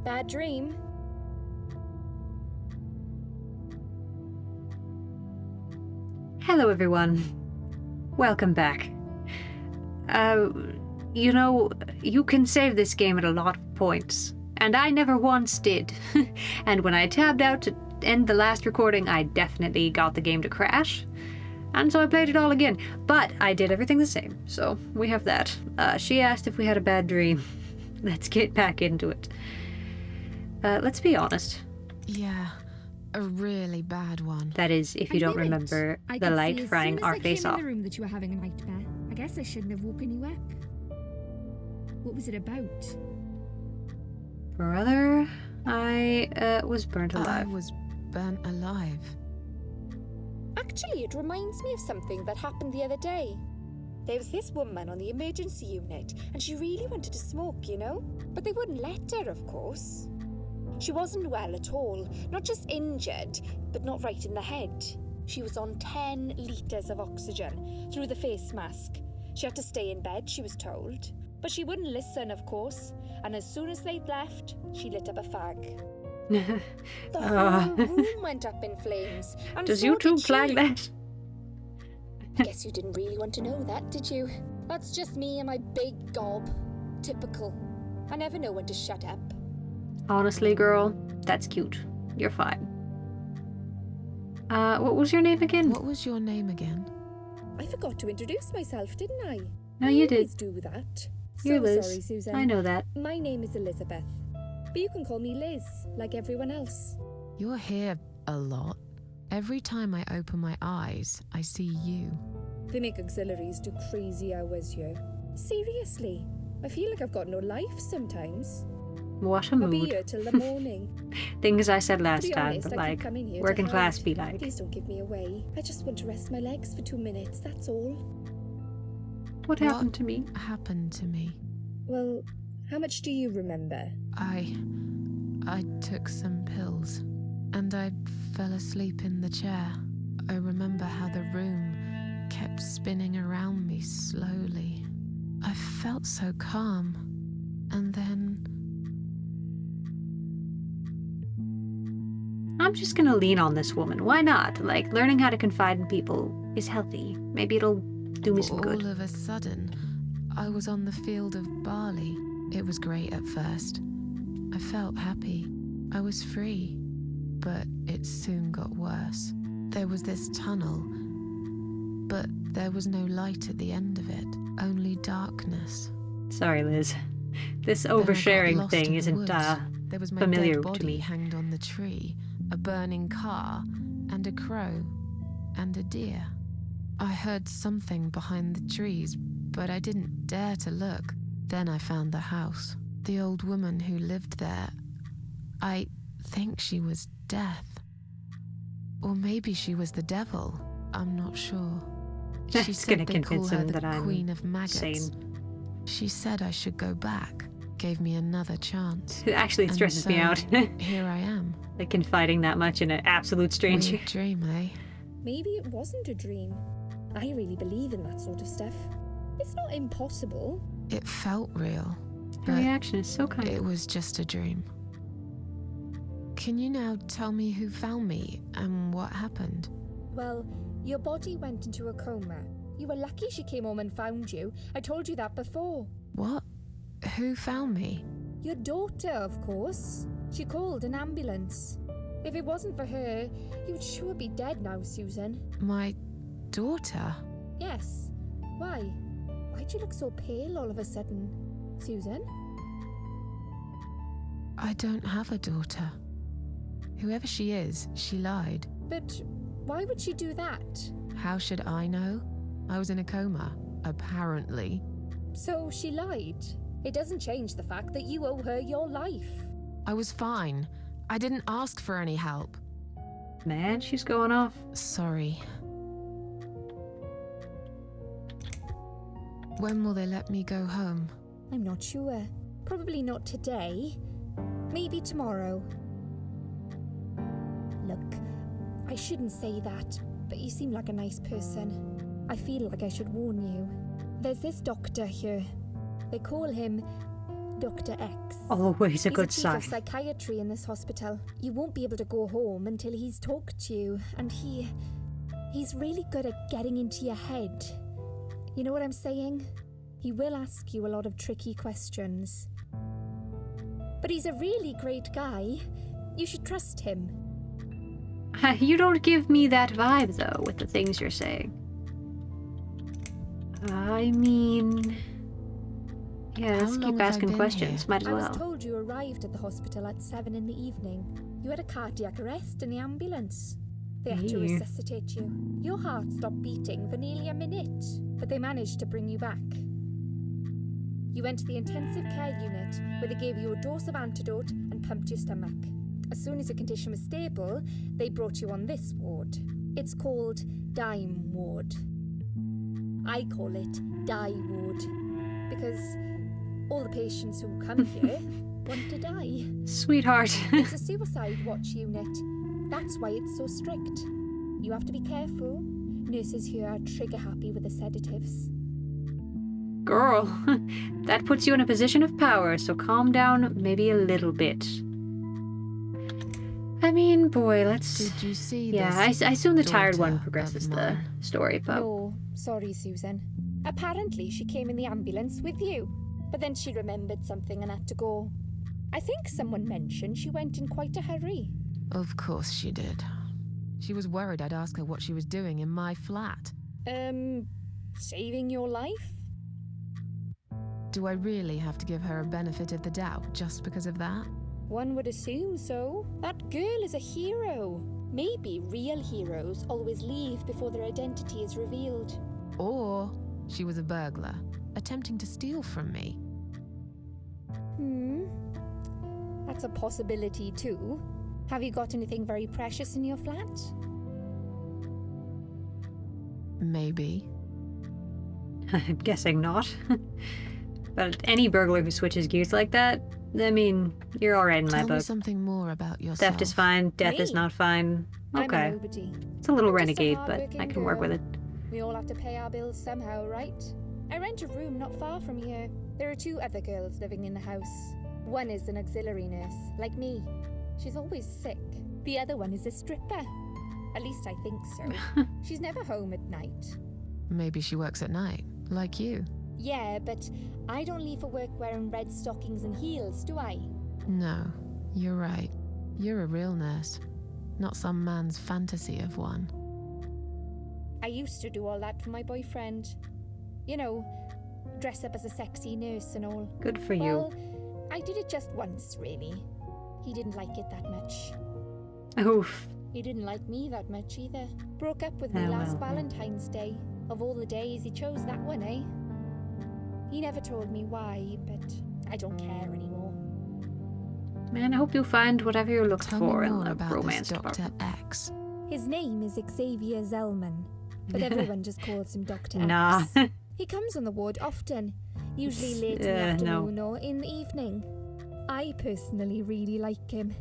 Bad dream? Hello everyone. Welcome back. You know, you can save this game at a lot of points, and I never once did. And when I tabbed out to end the last recording, I definitely got the game to crash, and so I played it all again. But I did everything the same, so we have that. She asked if we had a bad dream. Let's get back into it. Let's be honest. Yeah, a really bad one. That is, if you don't remember the light frying our face off. I came in the room that you were having a nightmare. I guess I shouldn't have woken you up. What was it about? Brother, I was burnt alive. I was burnt alive. Actually, it reminds me of something that happened the other day. There was this woman on the emergency unit, and she really wanted to smoke, you know? But they wouldn't let her, of course. She wasn't well at all, not just injured, but not right in the head. She was on 10 litres of oxygen through the face mask. She had to stay in bed, she was told. But she wouldn't listen, of course, and as soon as they'd left, she lit up a fag. The whole room went up in flames. And Does so YouTube did flag she. that? I guess you didn't really want to know that, did you? That's just me and my big gob. Typical. I never know when to shut up. Honestly, girl, that's cute. You're fine. What was your name again? What was your name again? I forgot to introduce myself, didn't I? No, I you did. always do that. You're So Liz. sorry, Susan. I know that. My name is Elizabeth. But you can call me Liz, like everyone else. You're here a lot. Every time I open my eyes, I see you. They make auxiliaries do crazy hours here. Seriously, I feel like I've got no life sometimes. What a I'll be mood. here till the morning. Things I said To last be time, honest, but I keep like, coming here to working class hide. be like. Please don't give me away. I just want to rest my legs for 2 minutes, that's all. What happened to me? Happened to me. Well, how much do you remember? I took some pills, and I fell asleep in the chair. I remember how the room kept spinning around me slowly. I felt so calm, and then... I'm just gonna lean on this woman. Why not? Like, learning how to confide in people is healthy. Maybe it'll do me some good. All of a sudden, I was on the field of barley. It was great at first. I felt happy. I was free. But it soon got worse. There was this tunnel, but there was no light at the end of it, only darkness. Sorry, Liz. This Then I got oversharing lost thing in the isn't woods. There was my familiar dead to body me. hanged on the tree, a burning car, and a crow, and a deer. I heard something behind the trees, but I didn't dare to look. Then I found the house. The old woman who lived there, I think she was Death. Or maybe she was the devil. I'm not sure. She That's said gonna they call convince her him the that I'm Queen of Maggots. sane. She said I should go back. Gave me another chance. It actually And stresses me so, out. Here I am. Like confiding that much in an absolute stranger. Weird dream, eh? Maybe it wasn't a dream. I really believe in that sort of stuff. It's not impossible. It felt real. Her But reaction is so kind. it was just a dream. Can you now tell me who found me and what happened? Well, your body went into a coma. You were lucky she came home and found you. I told you that before. What? Who found me? Your daughter, of course. She called an ambulance. If it wasn't for her, you would sure be dead now, Susan. My daughter? Yes. Why? Why'd you look so pale all of a sudden? Susan? I don't have a daughter. Whoever she is, she lied. But why would she do that? How should I know? I was in a coma, apparently. So she lied. It doesn't change the fact that you owe her your life. I was fine. I didn't ask for any help. Man, she's going off. Sorry. When will they let me go home? I'm not sure. Probably not today. Maybe tomorrow. Look, I shouldn't say that, but you seem like a nice person. I feel like I should warn you. There's this doctor here. They call him Dr. X. Always a He's good chief sign. of psychiatry in this hospital. You won't be able to go home until he's talked to you, and he's really good at getting into your head. You know what I'm saying? He will ask you a lot of tricky questions. But he's a really great guy. You should trust him. You don't give me that vibe, though, with the things you're saying. I mean... Yeah, How let's long keep have I asking been questions. here? Might as I well. was told you arrived at the hospital at 7 in the evening. You had a cardiac arrest in the ambulance. They had to Ew. resuscitate you. Your heart stopped beating for nearly a minute, but they managed to bring you back. You went to the intensive care unit, where they gave you a dose of antidote and pumped your stomach. As soon as your condition was stable, they brought you on this ward. It's called Dime Ward. I call it Die Ward, because all the patients who come here want to die. Sweetheart. It's a suicide watch unit. That's why it's so strict. You have to be careful. Nurses here are trigger happy with the sedatives. Girl, that puts you in a position of power, so calm down maybe a little bit. I mean, boy, let's... Did you see Yeah, this I assume the tired daughter one of progresses the mine? story, but... No, sorry, Susan. Apparently, she came in the ambulance with you, but then she remembered something and had to go. I think someone mentioned she went in quite a hurry. Of course she did. She was worried I'd ask her what she was doing in my flat. Saving your life? Do I really have to give her a benefit of the doubt just because of that? One would assume so. That girl is a hero. Maybe real heroes always leave before their identity is revealed. Or she was a burglar, attempting to steal from me. That's a possibility too. Have you got anything very precious in your flat? Maybe. I'm guessing not. But any burglar who switches gears like that, I mean, you're alright in my Tell me book. something more about yourself. Theft is fine, death is Me? not fine. I'm a Okay. nobody. It's a little I'm just a renegade, but hard-working I can work girl. with it. We all have to pay our bills somehow, right? I rent a room not far from here. There are 2 other girls living in the house. One is an auxiliary nurse, like me. She's always sick. The other one is a stripper. At least I think so. She's never home at night. Maybe she works at night, like you. Yeah, but I don't leave for work wearing red stockings and heels, do I? No, you're right. You're a real nurse, not some man's fantasy of one. I used to do all that for my boyfriend. You know, dress up as a sexy nurse and all. Good for you. Well, I did it just once, really. He didn't like it that much. Oof. He didn't like me that much either. Broke up with me Oh, last well. Valentine's Day. Of all the days, he chose that one, eh? He never told me why, but I don't care anymore. Man, I hope you find whatever you're looking Tell for me in more the about romance this Dr. department. X. His name is Xavier Zelmann, but everyone just calls him Dr. Nah. X. He comes on the ward often, usually late in the afternoon or in the evening. I personally really like him,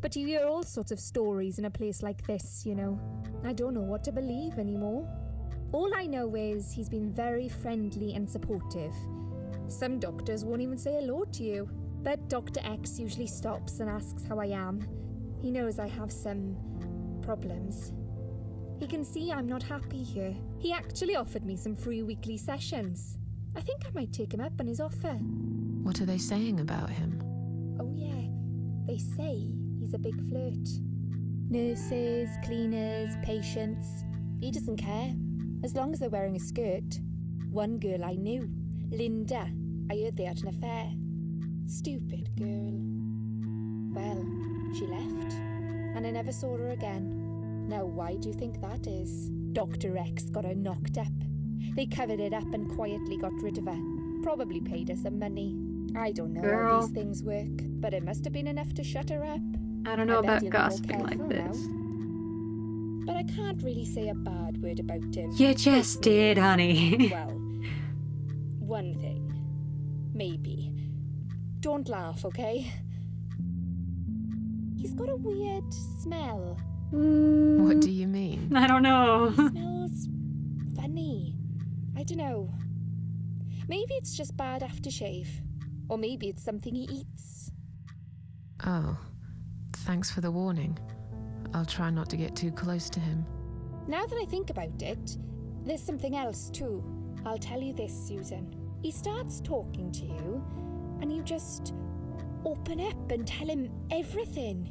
but you hear all sorts of stories in a place like this, you know. I don't know what to believe anymore. All I know is he's been very friendly and supportive. Some doctors won't even say hello to you, but Dr. X usually stops and asks how I am. He knows I have some problems. He can see I'm not happy here. He actually offered me some free weekly sessions. I think I might take him up on his offer. What are they saying about him? Oh yeah, they say he's a big flirt. Nurses, cleaners, patients. He doesn't care, as long as they're wearing a skirt. One girl I knew, Linda, I heard they had an affair. Stupid girl. Well, she left, and I never saw her again. Now why do you think that is? Dr. X got her knocked up. They covered it up and quietly got rid of her. Probably paid her some money. I don't know Girl. how these things work, but it must have been enough to shut her up. I don't know I bet about he'll be more gossiping like careful this. now. But I can't really say a bad word about him. You just did, honey. Well, one thing. Maybe. Don't laugh, okay? He's got a weird smell. What do you mean? I don't know. He smells funny. I don't know. Maybe it's just bad aftershave. Or maybe it's something he eats. Oh, thanks for the warning. I'll try not to get too close to him. Now that I think about it, there's something else too. I'll tell you this, Susan. He starts talking to you, and you just open up and tell him everything.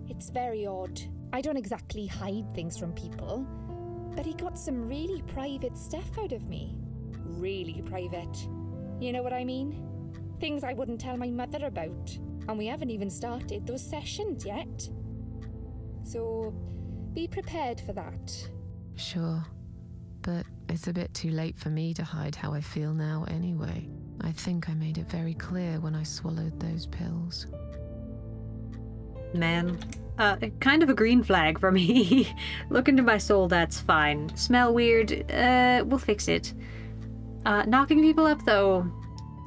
It's very odd. I don't exactly hide things from people, but he got some really private stuff out of me. Really private. You know what I mean? Things I wouldn't tell my mother about. And we haven't even started those sessions yet. So, be prepared for that. Sure, but it's a bit too late for me to hide how I feel now anyway. I think I made it very clear when I swallowed those pills. Man, kind of a green flag for me. Look into my soul, that's fine. Smell weird, we'll fix it. Knocking people up, though,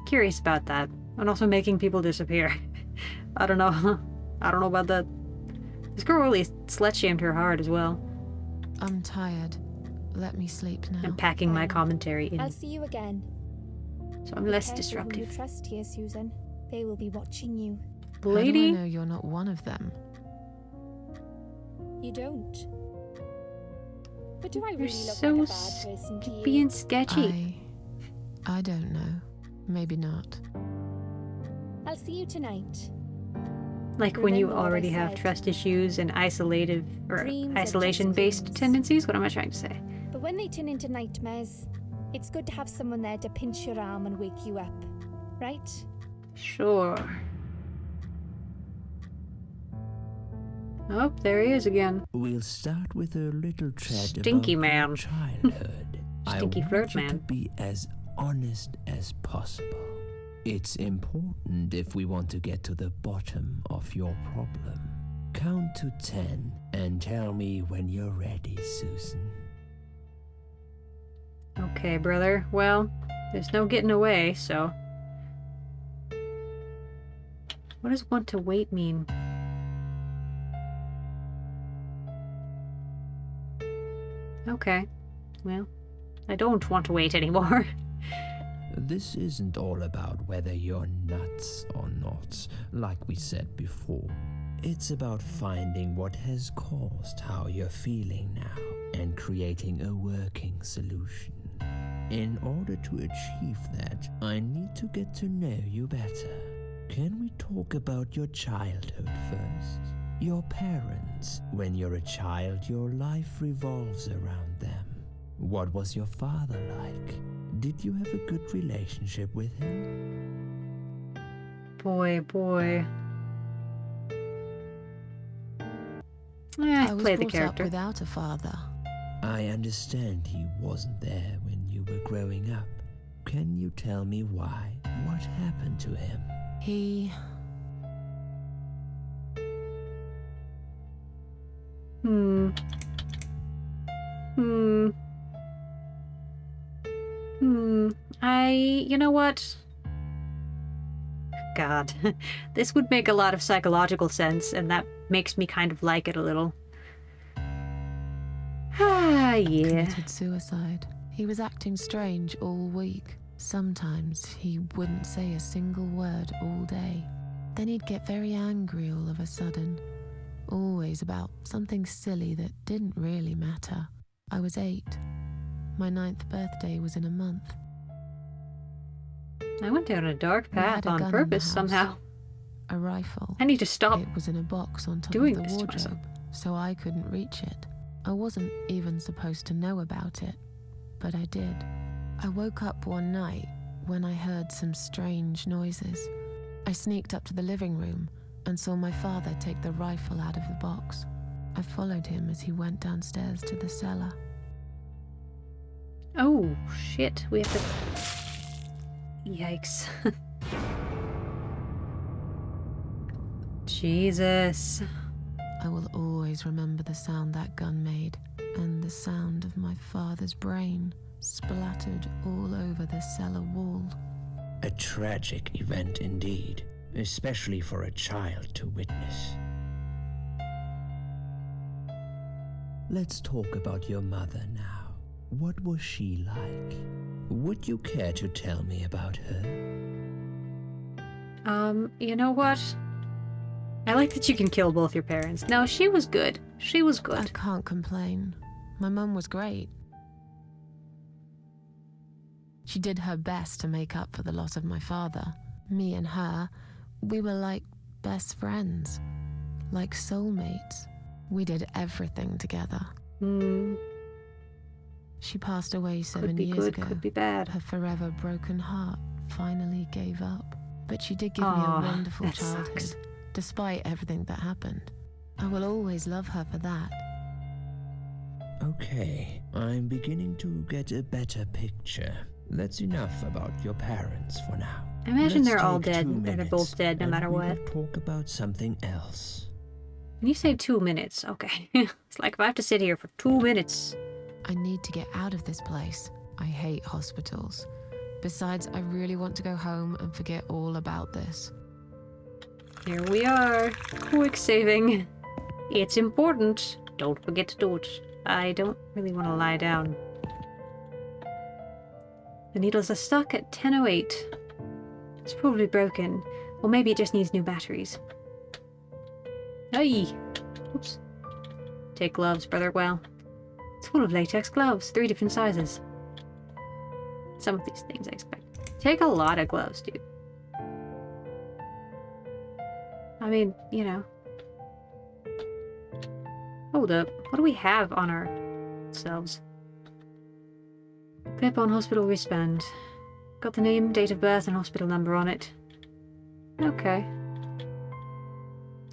curious about that. And also making people disappear. I don't know. I don't know about that. This girl really slut-shamed her hard as well. I'm tired. Let me sleep now. I'm packing my commentary in. I'll see you again. So I'm less Be careful who disruptive. you trust here, Susan. They will be watching you. Lady? How do I know you're not one of them? You don't. But do I You're really look so like a bad person to you? being sketchy. I don't know. Maybe not. I'll see you tonight. Like when you Remember what I already have said. trust issues and Dreams are isolation-based just tendencies? What am I trying to say? But when they turn into nightmares, it's good to have someone there to pinch your arm and wake you up. Right? Sure. Oh, there he is again. We'll start with a little chat Stinky about man. your childhood. Stinky I flirt want you to man. be as honest as possible. It's important if we want to get to the bottom of your problem. Count to 10 and tell me when you're ready, Susan. Okay, brother. Well, there's no getting away, so... What does want to wait mean? Okay. Well, I don't want to wait anymore. This isn't all about whether you're nuts or not, like we said before. It's about finding what has caused how you're feeling now and creating a working solution. In order to achieve that, I need to get to know you better. Can we talk about your childhood first? Your parents. When you're a child, your life revolves around them. What was your father like? Did you have a good relationship with him? Boy. I was Play the brought up character. without a father. I understand he wasn't there when you were growing up. Can you tell me why? What happened to him? He... You know what? God, this would make a lot of psychological sense, and that makes me kind of like it a little. Ah, yeah. committed suicide. He was acting strange all week. Sometimes he wouldn't say a single word all day. Then he'd get very angry all of a sudden. Always about something silly that didn't really matter. I was 8. My 9th birthday was in a month. I went down a dark We had path a on gun in the purpose house. somehow. A rifle. I need to stop. It was in a box on top doing of the this to myself. wardrobe, so I couldn't reach it. I wasn't even supposed to know about it, but I did. I woke up one night when I heard some strange noises. I sneaked up to the living room and saw my father take the rifle out of the box. I followed him as he went downstairs to the cellar. Oh, shit. We have to... Yikes. Jesus. I will always remember the sound that gun made, and the sound of my father's brain splattered all over the cellar wall. A tragic event indeed, especially for a child to witness. Let's talk about your mother now. What was she like? Would you care to tell me about her? You know what? I like that you can kill both your parents. No, she was good. She was I good. can't complain. My mum was great. She did her best to make up for the loss of my father. Me and her, we were like best friends, like soulmates. We did everything together. She passed away 7 Could be years good, ago. could be bad. Her forever broken heart finally gave up. But she did give me a Aw, wonderful that childhood, sucks. despite everything that happened. I will always love her for that. Okay, I'm beginning to get a better picture. That's enough about your parents for now. I imagine Let's they're all take dead, 2 and they're minutes, both dead no and matter we what. will talk about something else. When you say 2 minutes, okay. It's like if I have to sit here for 2 minutes. I need to get out of this place. I hate hospitals. Besides, I really want to go home and forget all about this. Here we are. Quick saving. It's important. Don't forget to do it. I don't really want to lie down. The needles are stuck at 10:08. It's probably broken. Or maybe it just needs new batteries. Hey! Oops. Take gloves, Brother Well. It's full of latex gloves, 3 different sizes. Some of these things I expect. Take a lot of gloves, dude. I mean, you know. Hold up. What do we have on ourselves? Clip on hospital wristband. Got the name, date of birth, and hospital number on it. Okay.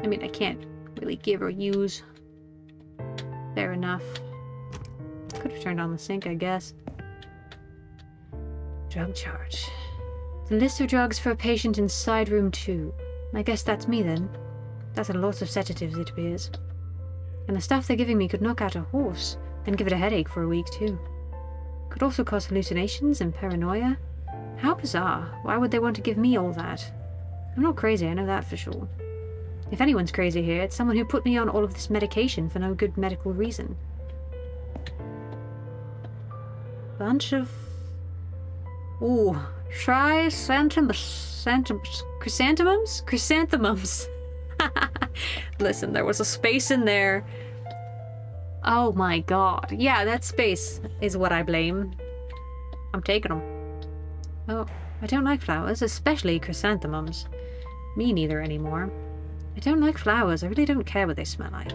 I mean, I can't really give or use. Fair enough. Could have turned on the sink, I guess. Drug charge. The list of drugs for a patient in side room 2. I guess that's me then. That's a lot of sedatives, it appears. And the stuff they're giving me could knock out a horse, and give it a headache for a week too. Could also cause hallucinations and paranoia. How bizarre. Why would they want to give me all that? I'm not crazy, I know that for sure. If anyone's crazy here, it's someone who put me on all of this medication for no good medical reason. Bunch of... Ooh, chrysanthemums? Chrysanthemums. Listen, there was a space in there. Oh my god. Yeah, that space is what I blame. I'm taking them. Oh, I don't like flowers, especially chrysanthemums. Me neither anymore. I don't like flowers. I really don't care what they smell like.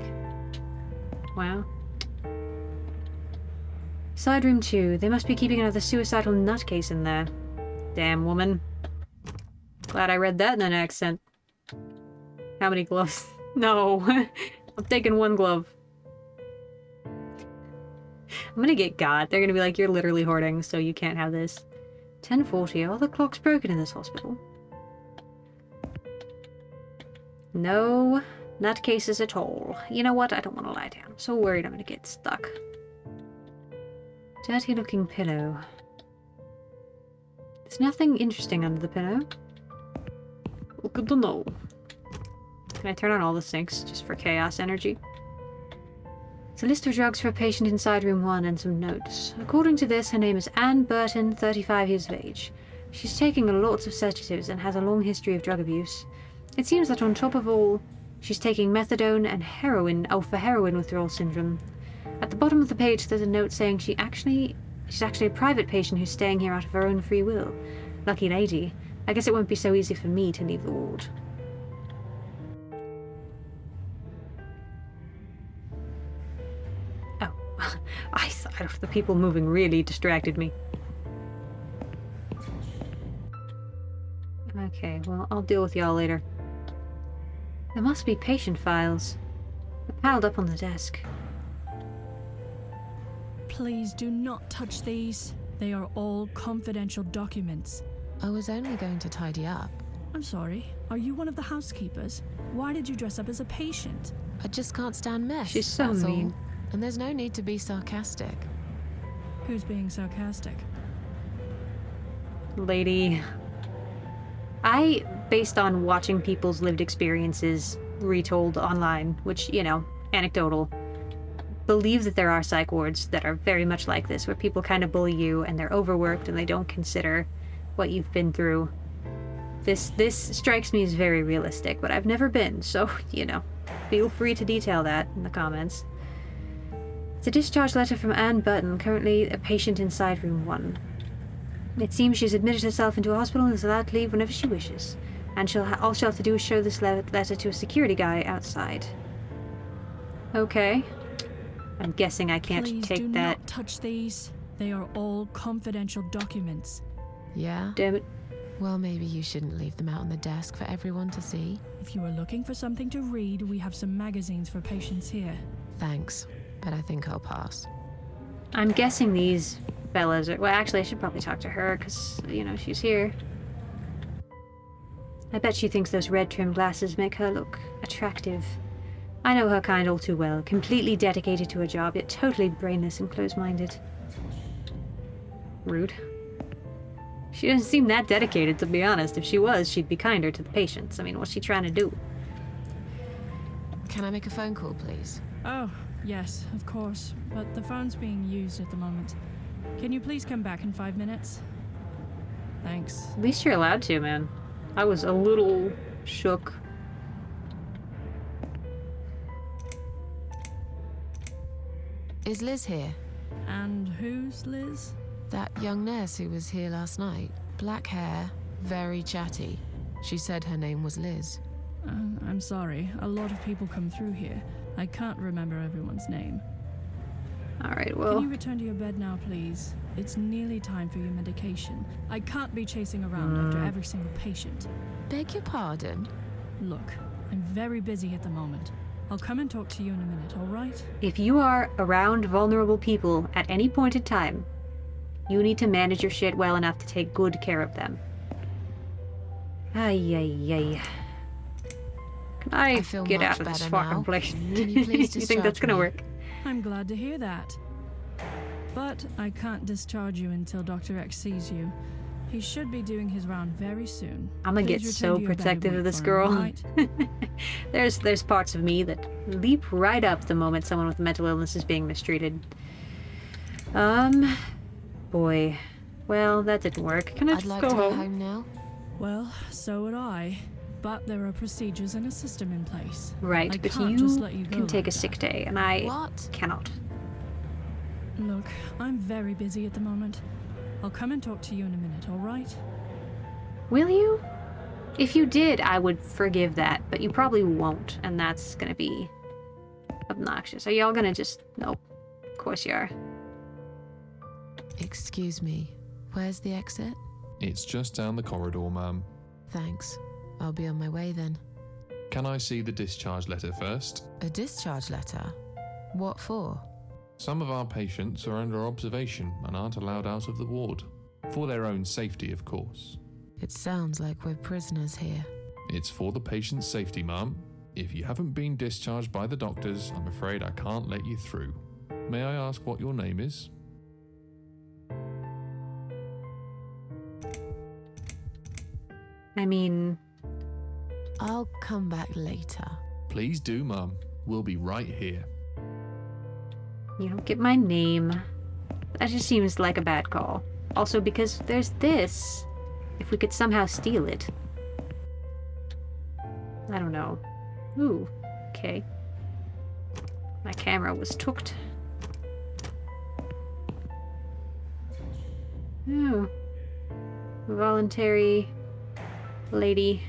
Wow. Side room 2. They must be keeping another suicidal nutcase in there. Damn woman. Glad I read that in an accent. How many gloves? No. I'm taking 1 glove. I'm gonna get got. They're gonna be like, you're literally hoarding, so you can't have this. 10:40. Oh, the clock's broken in this hospital. No nutcases at all. You know what? I don't want to lie down. I'm so worried I'm gonna get stuck. Dirty looking pillow. There's nothing interesting under the pillow. Well, good to know. Can I turn on all the sinks just for chaos energy? It's a list of drugs for a patient inside room 1 and some notes. According to this, her name is Anne Burton, 35 years of age. She's taking lots of sedatives and has a long history of drug abuse. It seems that on top of all, she's taking methadone and heroin, for heroin withdrawal syndrome. At the bottom of the page, there's a note saying she's actually a private patient who's staying here out of her own free will. Lucky lady. I guess it won't be so easy for me to leave the ward. Oh, I thought the people moving really distracted me. Okay, well, I'll deal with y'all later. There must be patient files. They're piled up on the desk. Please do not touch these. They are all confidential documents. I was only going to tidy up. I'm sorry, are you one of the housekeepers? Why did you dress up as a patient? I just can't stand mess. She's so that's mean. all. And there's no need to be sarcastic. Who's being sarcastic? Lady. I, based on watching people's lived experiences retold online, which, you know, anecdotal, believe that there are psych wards that are very much like this, where people kind of bully you and they're overworked and they don't consider what you've been through. This strikes me as very realistic, but I've never been, so, feel free to detail that in the comments. It's a discharge letter from Anne Button, currently a patient inside room 1. It seems she's admitted herself into a hospital and is allowed to leave whenever she wishes. And all she'll have to do is show this letter to a security guy outside. Okay. I'm guessing I can't Please take do that. not touch these. They are all confidential documents. Yeah? Damn it. Well, maybe you shouldn't leave them out on the desk for everyone to see. If you are looking for something to read, we have some magazines for patients here. Thanks, but I think I'll pass. I'm guessing these fellas are... Well, actually, I should probably talk to her, because, she's here. I bet she thinks those red-trimmed glasses make her look attractive. I know her kind all too well. Completely dedicated to her job, yet totally brainless and close-minded. Rude. She doesn't seem that dedicated, to be honest. If she was, she'd be kinder to the patients. I mean, what's she trying to do? Can I make a phone call, please? Oh, yes, of course. But the phone's being used at the moment. Can you please come back in 5 minutes? Thanks. At least you're allowed to, man. I was a little shook. Is Liz here? And who's Liz? That young nurse who was here last night. Black hair, very chatty. She said her name was Liz. I'm sorry. A lot of people come through here. I can't remember everyone's name. Alright, well... Can you return to your bed now, please? It's nearly time for your medication. I can't be chasing around after every single patient. Beg your pardon? Look, I'm very busy at the moment. I'll come and talk to you in a minute, all right? If you are around vulnerable people at any point in time, you need to manage your shit well enough to take good care of them. Ay, ay, ay. Can I feel get much out of this better fucking now. place? Can you please You think that's discharge gonna me? work? I'm glad to hear that. But I can't discharge you until Dr. X sees you. He should be doing his round very soon. I'm gonna Please get return so to your bed and protective wait of this for him, girl. all right? There's parts of me that leap right up the moment someone with a mental illness is being mistreated. Boy. Well, that didn't work. Can I I'd just like go to go home? home now. Well, so would I. But there are procedures and a system in place. Right, I but can't you just let you go can take like a sick that. day, and I What? cannot. Look, I'm very busy at the moment. I'll come and talk to you in a minute, all right? Will you? If you did, I would forgive that, but you probably won't, and that's gonna be obnoxious. Are y'all gonna just... Nope. Of course you are. Excuse me. Where's the exit? It's just down the corridor, ma'am. Thanks. I'll be on my way then. Can I see the discharge letter first? A discharge letter? What for? Some of our patients are under observation and aren't allowed out of the ward. For their own safety, of course. It sounds like we're prisoners here. It's for the patient's safety, ma'am. If you haven't been discharged by the doctors, I'm afraid I can't let you through. May I ask what your name is? I mean... I'll come back later. Please do, ma'am. We'll be right here. You don't get my name. That just seems like a bad call. Also because there's this. If we could somehow steal it. I don't know. Ooh, okay. My camera was tooked. Oh. Voluntary lady.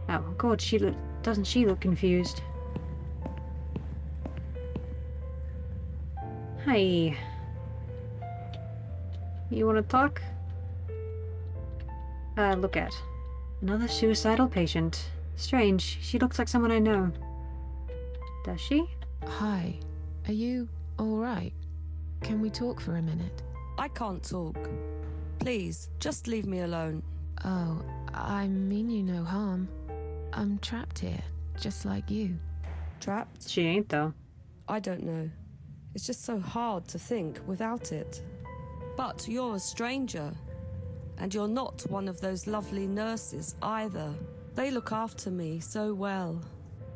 Oh god, doesn't she look confused? Hi. You wanna talk? Look at. Another suicidal patient. Strange, she looks like someone I know. Does she? Hi. Are you alright? Can we talk for a minute? I can't talk. Please, just leave me alone. Oh, I mean you no harm. I'm trapped here, just like you. Trapped? She ain't though. I don't know. It's just so hard to think without it. But you're a stranger. And you're not one of those lovely nurses either. They look after me so well.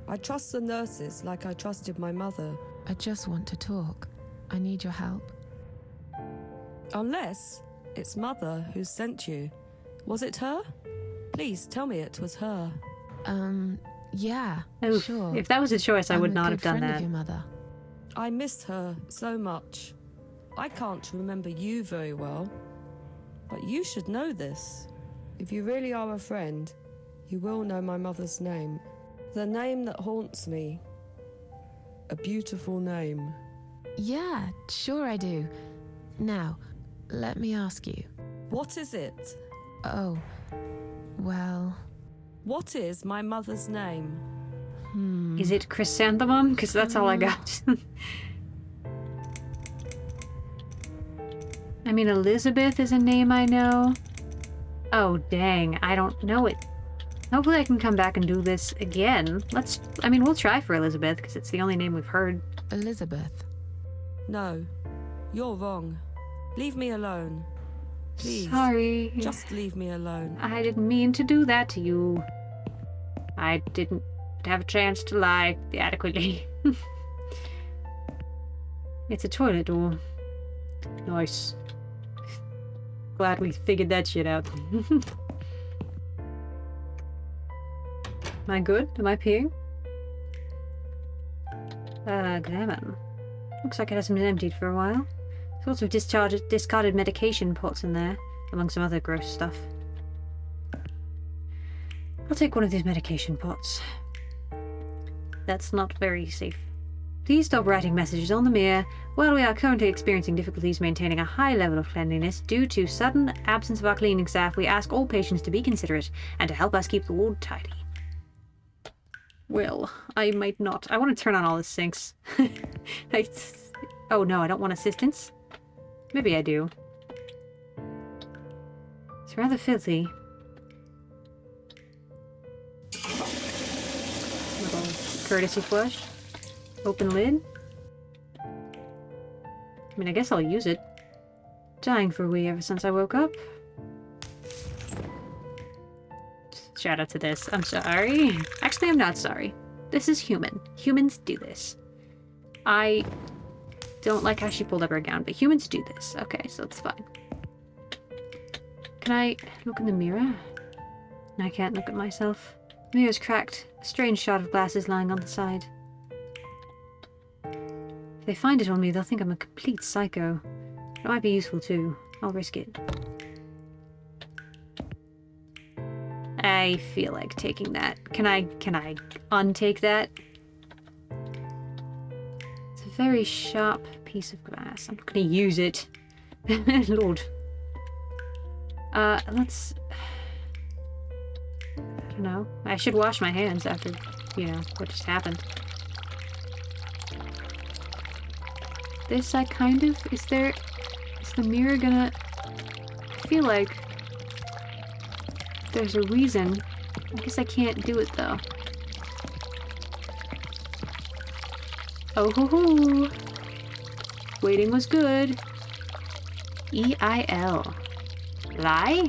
I trust the nurses like I trusted my mother. I just want to talk. I need your help. Unless it's Mother who sent you. Was it her? Please tell me it was her. Yeah, Oof, sure. if that was a choice, I I'm would a not good have done friend that. of your mother. I miss her so much. I can't remember you very well, but you should know this. If you really are a friend, you will know my mother's name. The name that haunts me. A beautiful name. Yeah, sure I do. Now, let me ask you. What is it? Oh, well... What is my mother's name? Is it Chrysanthemum? Because that's all I got. I mean, Elizabeth is a name I know. Oh, dang. I don't know it. Hopefully I can come back and do this again. We'll try for Elizabeth, because it's the only name we've heard. Elizabeth. No, you're wrong. Leave me alone. Please. Sorry. Just leave me alone. I didn't mean to do that to you. I didn't have a chance to lie adequately. It's a toilet door. Nice. Glad we figured that shit out. Am I good? Am I peeing? Examine. Looks like it hasn't been emptied for a while. There's also discarded medication pots in there, among some other gross stuff. I'll take one of these medication pots. That's not very safe. Please stop writing messages on the mirror. While we are currently experiencing difficulties maintaining a high level of cleanliness due to sudden absence of our cleaning staff, we ask all patients to be considerate and to help us keep the ward tidy. Well, I might not. I want to turn on all the sinks. Oh no, I don't want assistance? Maybe I do. It's rather filthy. Little courtesy flush. Open lid. I mean, I guess I'll use it. Dying for a wee ever since I woke up. Shout out to this. I'm sorry. Actually, I'm not sorry. This is human. Humans do this. I don't like how she pulled up her gown, but humans do this. Okay, so it's fine. Can I look in the mirror? I can't look at myself. The mirror's cracked. A strange shard of glass is lying on the side. If they find it on me, they'll think I'm a complete psycho. It might be useful too. I'll risk it. I feel like taking that. Can I untake that? It's a very sharp piece of glass. I'm not gonna use it. Lord. Let's... I don't know. I should wash my hands after, what just happened. This I kind of... Is the mirror gonna... I feel like there's a reason. I guess I can't do it though. Oh ho ho! Waiting was good. E-I-L. Lie?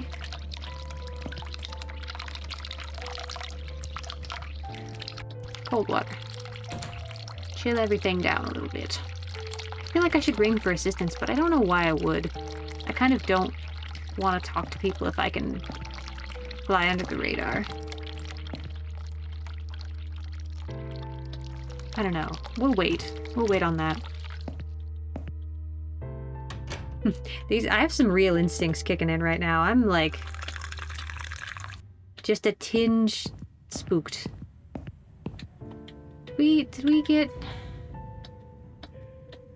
Cold water. Chill everything down a little bit. I feel like I should ring for assistance, but I don't know why I would. I kind of don't want to talk to people if I can fly under the radar. I don't know. We'll wait. We'll wait on that. I have some real instincts kicking in right now. I'm like just a tinge spooked. Did we get...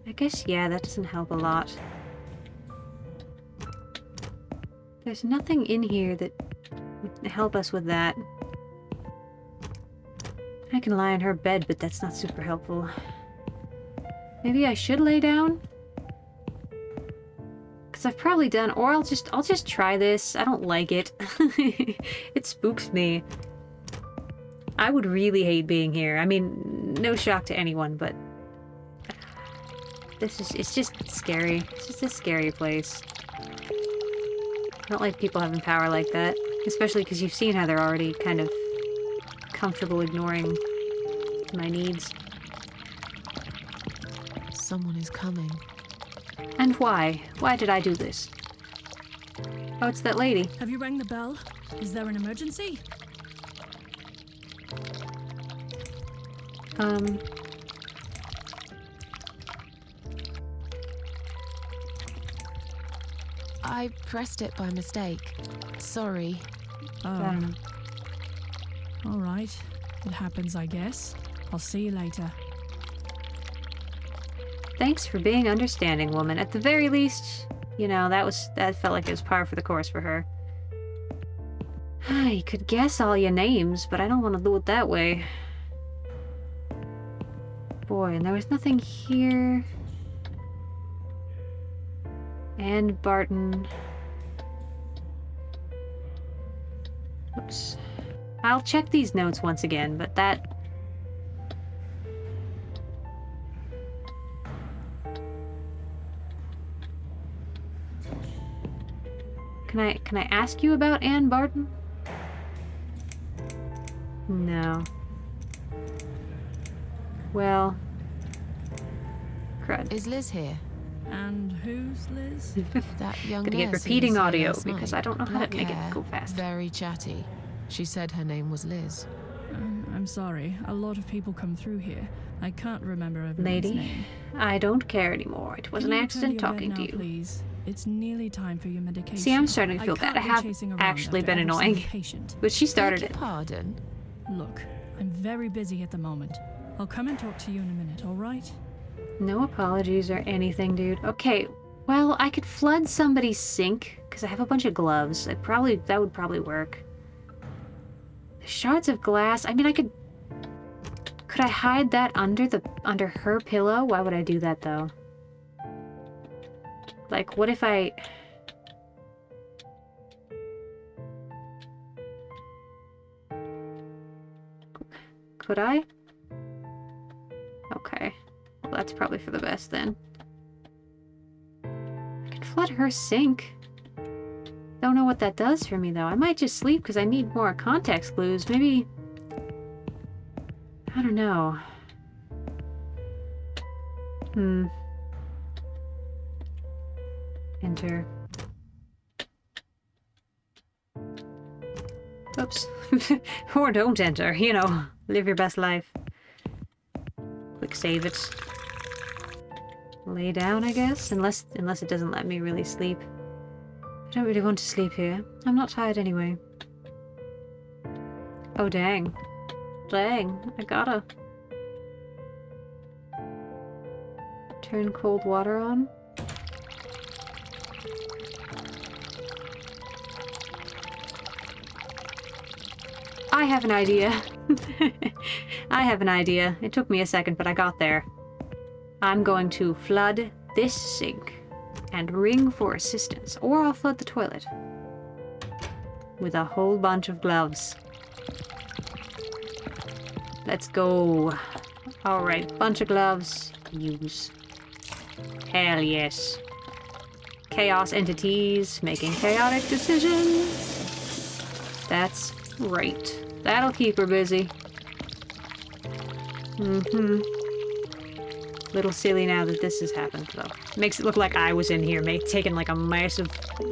I guess, yeah, that doesn't help a lot. There's nothing in here that would help us with that. I can lie on her bed, but that's not super helpful. Maybe I should lay down? Because I've probably done, or I'll just try this. I don't like it. It spooks me. I would really hate being here. I mean, no shock to anyone, but it's just scary. It's just a scary place. I don't like people having power like that. Especially because you've seen how they're already kind of comfortable ignoring my needs. Someone is coming. And why? Why did I do this? Oh, it's that lady. Have you rang the bell? Is there an emergency? I pressed it by mistake. Sorry. Oh. All right. It happens, I guess. I'll see you later. Thanks for being understanding, woman. At the very least, you know, that felt like it was par for the course for her. You could guess all your names, but I don't want to do it that way. Boy, and there was nothing here. And Barton. Oops. I'll check these notes once again, but that... Can I ask you about Ann Barton? No. Well... Crud. Is Liz here? And who's Liz? That young Gonna get nurse who repeating was here audio last because night. I don't know how Black to make hair, it go fast. Very chatty. She said her name was Liz. I'm sorry. A lot of people come through here. I can't remember everyone's Lady, name. I don't care anymore. It was Can an you accident return talking your to bed now, you. Please? It's nearly time for your medication. See, I'm starting to feel bad. I can't be have chasing around actually after been every annoying. single patient. But she started Beg it. your pardon? Look, I'm very busy at the moment. I'll come and talk to you in a minute, all right? No apologies or anything, dude. Okay, well, I could flood somebody's sink because I have a bunch of gloves. That would probably work. The shards of glass. I mean, Could I hide that under her pillow? Why would I do that though? Like, what if I... Could I? Okay. Well, that's probably for the best then. I can flood her sink. Don't know what that does for me though. I might just sleep because I need more context clues. Maybe... I don't know. Enter. Oops. Or don't enter, you know. Live your best life. Quick save it. Lay down, I guess? Unless it doesn't let me really sleep. I don't really want to sleep here. I'm not tired anyway. Oh, dang. Dang, I gotta. Turn cold water on. I have an idea. I have an idea. It took me a second, but I got there. I'm going to flood this sink and ring for assistance, or I'll flood the toilet with a whole bunch of gloves. Let's go. Alright, bunch of gloves. Use. Hell yes. Chaos entities making chaotic decisions. That's right. That'll keep her busy. Little silly now that this has happened, though. Makes it look like I was in here, taking like a massive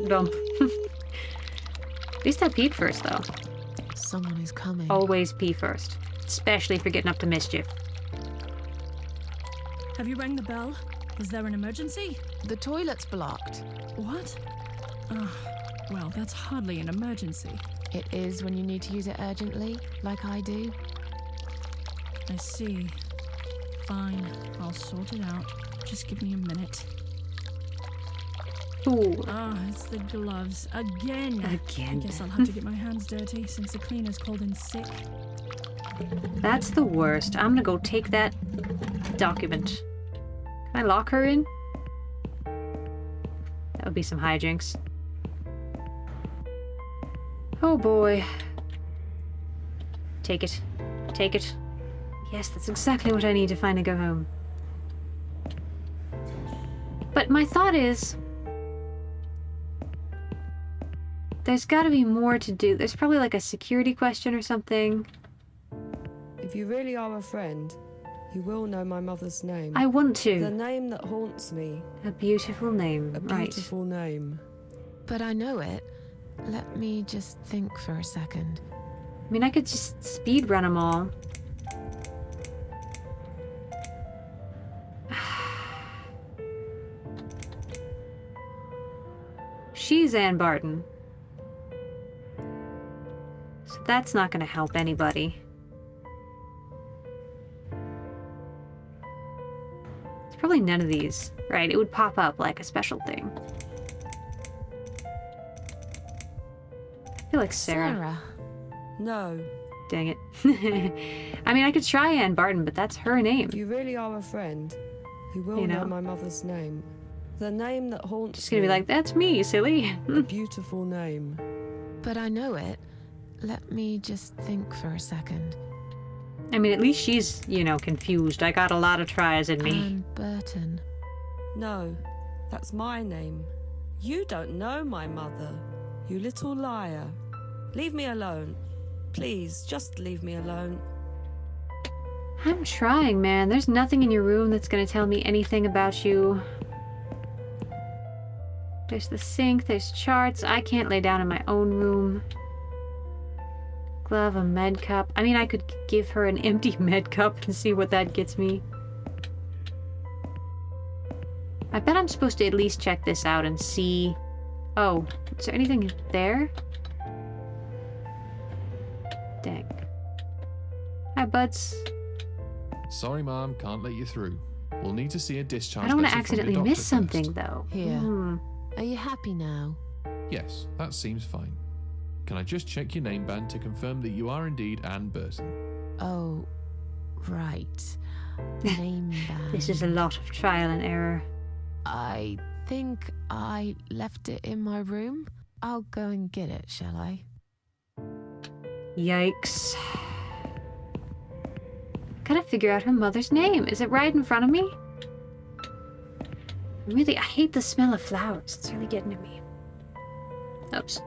dump. At least I peed first, though. Someone is coming. Always pee first. Especially for getting up to mischief. Have you rang the bell? Is there an emergency? The toilet's blocked. What? Well, that's hardly an emergency. It is when you need to use it urgently, like I do. I see. Fine, I'll sort it out. Just give me a minute. Ooh. It's the gloves. Again! I Again. guess I'll have to get my hands dirty since the cleaner's called in sick. That's the worst. I'm gonna go take that document. Can I lock her in? That would be some hijinks. Oh boy. Take it. Take it. Yes, that's exactly what I need to finally go home. But my thought is... there's gotta be more to do. There's probably like a security question or something. If you really are a friend, you will know my mother's name. I want The to. name that haunts me. A beautiful name. A Right. beautiful name. But I know it. Let me just think for a second. I mean, I could just speed run them all. She's Ann Barton. So that's not going to help anybody. It's probably none of these. Right, it would pop up like a special thing. I feel like Sarah. No. Dang it. I mean, I could try Ann Barton, but that's her name. If you really are a friend who will know my mother's name, the name that haunts She's gonna be like, that's me, silly. a beautiful name. But I know it. Let me just think for a second. I mean, at least she's, you know, confused. I got a lot of tries in me. Ann Burton. No, that's my name. You don't know my mother, you little liar. Leave me alone. Please, just leave me alone. I'm trying, man. There's nothing in your room that's gonna tell me anything about you. There's the sink, there's charts. I can't lay down in my own room. Glove, a med cup. I mean, I could give her an empty med cup and see what that gets me. I bet I'm supposed to at least check this out and see... Oh, is there anything there? Dang. Hi, buds. Sorry, Mom, can't let you through. We'll need to see a discharge. I don't want to letter from your accidentally miss doctor something, first. though. Here. Are you happy now? Yes, that seems fine. Can I just check your name band to confirm that you are indeed Ann Burton? Oh, right. Name band. This is a lot of trial and error. I think I left it in my room. I'll go and get it, shall I? Yikes. Gotta figure out her mother's name. Is it right in front of me? Really, I hate the smell of flowers. It's really getting to me. Oops.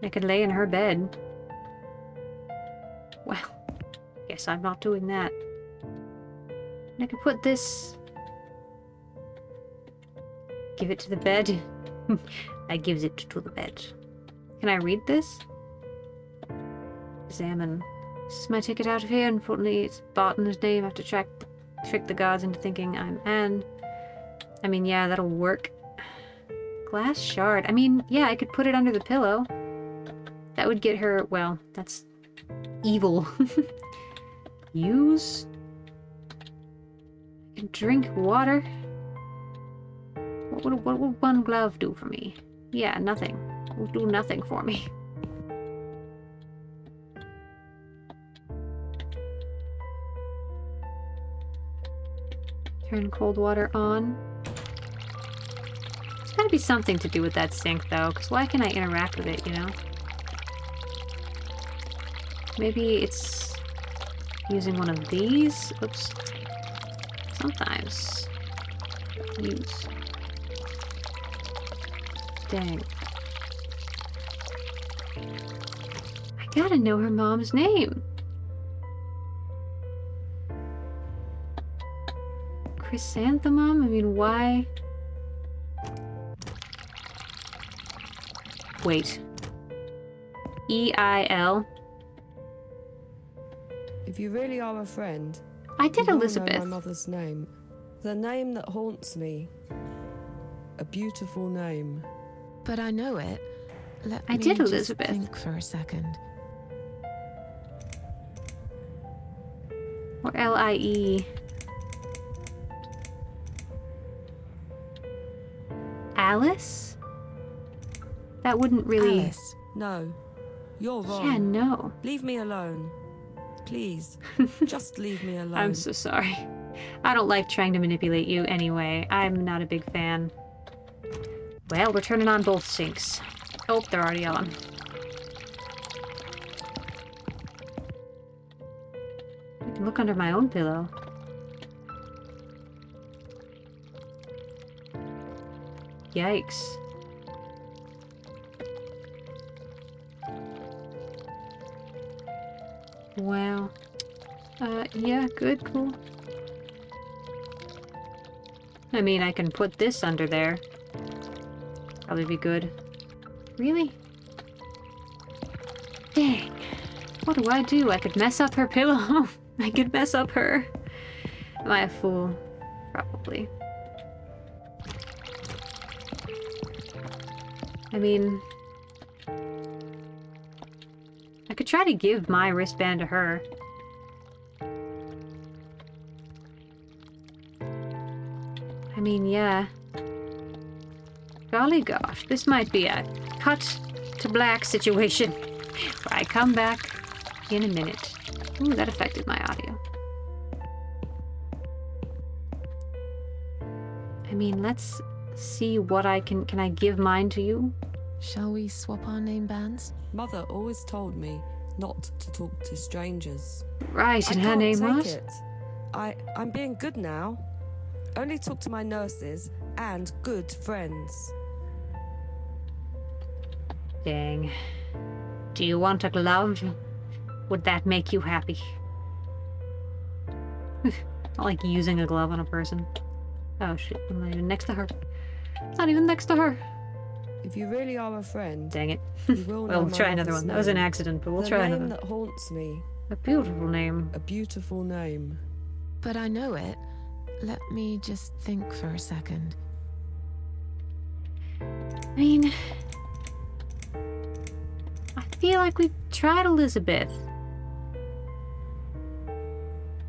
I could lay in her bed. Well, guess I'm not doing that. And I could put this... Give it to the bed. I gives it to the bed. Can I read this? Examine. This is my ticket out of here. Unfortunately, it's Barton's name. I have to trick the guards into thinking I'm Anne. I mean, yeah, that'll work. Glass shard. I mean, yeah, I could put it under the pillow. That would get her... Well, that's evil. Use. Drink water. What would one glove do for me? Yeah, nothing. It will do nothing for me. Turn cold water on. There's gotta be something to do with that sink, though, because why can I interact with it, you know? Maybe it's using one of these? Oops. Sometimes. Use. Dang. I gotta know her mom's name. Chrysanthemum? I mean, why? Wait. E-I-L? If you really are a friend, I did you will Elizabeth. know my mother's name. The name that haunts me. A beautiful name. But I know it. Let I me did just Elizabeth. think for a second. Or L-I-E. Alice? That wouldn't really... Alice. No, you're wrong. Yeah, no. Leave me alone. Please, just leave me alone. I'm so sorry. I don't like trying to manipulate you anyway. I'm not a big fan. Well, we're turning on both sinks. Oh, they're already on. I can look under my own pillow. Yikes. Wow. Yeah, good, cool. I mean, I can put this under there. Probably be good. Really? Dang. What do I do? I could mess up her pillow. I could mess up her. Am I a fool? Probably. I mean... I could try to give my wristband to her. I mean, yeah. Golly gosh, this might be a cut to black situation. Where I come back in a minute. Ooh, that affected my audio. I mean, let's see what I can I give mine to you? Shall we swap our name bands? Mother always told me not to talk to strangers. Right, and I her can't name take was? it. I'm being good now. Only talk to my nurses and good friends. Dang. Do you want a glove? Would that make you happy? I like using a glove on a person. Oh shit, I'm not even next to her. It's not even next to her. If you really are a friend, Dang it. you will know We'll my try another mother's one. That was an name. accident, but we'll The try name another one. that haunts me. A beautiful name. A beautiful name. But I know it. Let me just think for a second. I mean... I feel like we've tried Elizabeth.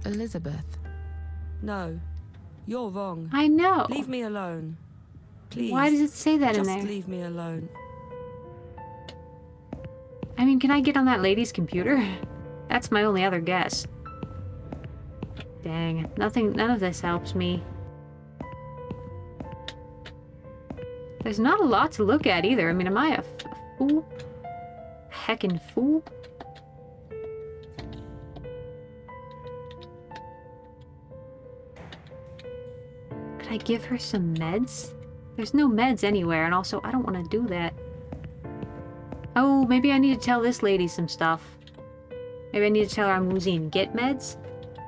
Elizabeth. No, you're wrong. I know. Leave me alone. Please. Why does it say that in Just there? leave me alone. I mean, can I get on that lady's computer? That's my only other guess. Dang, none of this helps me. There's not a lot to look at either. I mean, am I a fool? Heckin' fool? Could I give her some meds? There's no meds anywhere, and also, I don't want to do that. Oh, maybe I need to tell this lady some stuff. Maybe I need to tell her I'm woozy and get meds?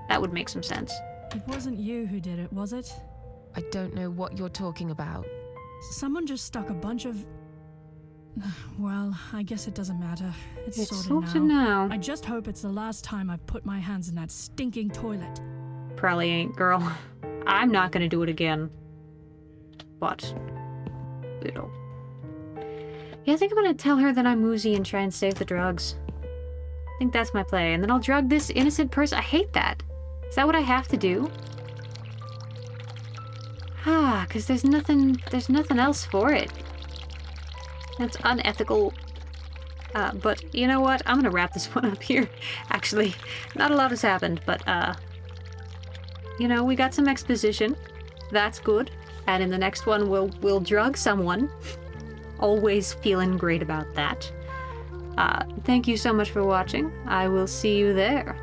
That would make some sense. It wasn't you who did it, was it? I don't know what you're talking about. Someone just stuck a bunch of... Well, I guess it doesn't matter. It's It's sorted now. I just hope it's the last time I've put my hands in that stinking toilet. Probably ain't, girl. I'm not gonna do it again. But, you know. Yeah, I think I'm gonna tell her that I'm woozy and try and save the drugs. I think that's my play. And then I'll drug this innocent person. I hate that. Is that what I have to do? Ah, because there's nothing else for it. That's unethical. But you know what? I'm gonna wrap this one up here. Actually, not a lot has happened, but you know, we got some exposition. That's good. And in the next one, we'll drug someone. Always feeling great about that. Thank you so much for watching. I will see you there.